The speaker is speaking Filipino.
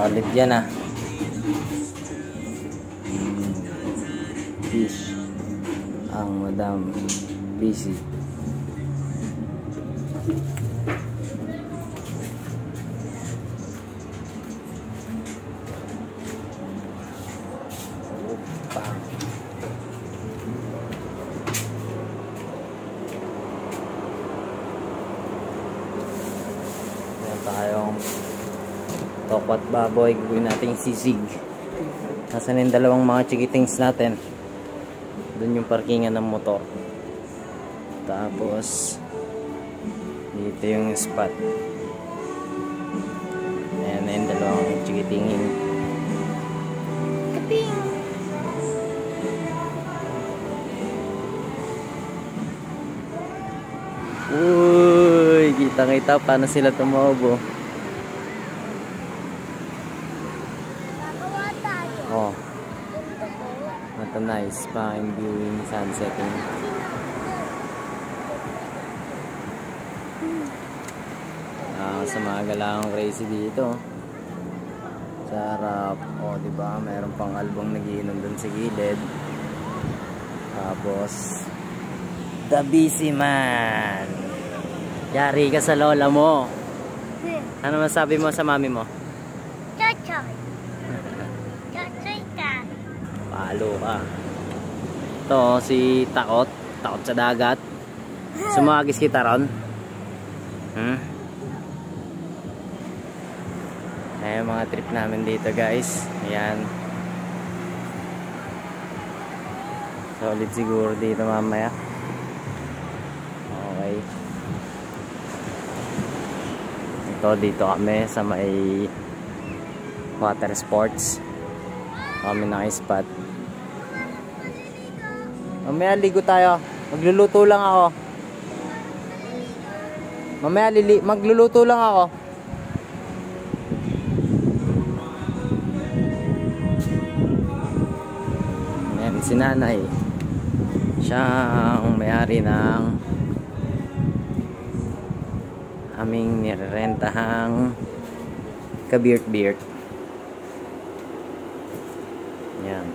Solid yan ah. Fish ang Madam Busy. Meron tayong tokwat baboy, gagawin natin sisig. Nasaan yung dalawang mga chikitings natin? Doon yung parkingan ng motor. Tapos dito yung spot. Ayan na yung dalawang chikitingin. Kaping! Uy! Kita-kita paano sila tumobo. Oh. What a nice fine viewing sunsetting. Sa mga galawang crazy dito. Sarap. Oh, di ba? Mayroon pang albong nagiinom dun sa gilid. Tapos The Busy Man. Yari ka sa lola mo. Ano masabi mo sa mami mo? Chochoy. Chochoy ka. Palo ka. Ito si Takot. Takot sa dagat. Sumagis kita ron. Ayan mga trip namin dito guys. Ayan. Solid siguro dito mamaya. Okay. Ito dito kami sa may water sports. Kami naka-spot. Mamaya ligo tayo. Magluluto lang ako. Mamaya magluluto lang ako. Ayan si nanay. Siya ang may-ari ng aming nirerentahang kabirt-birt. Yan.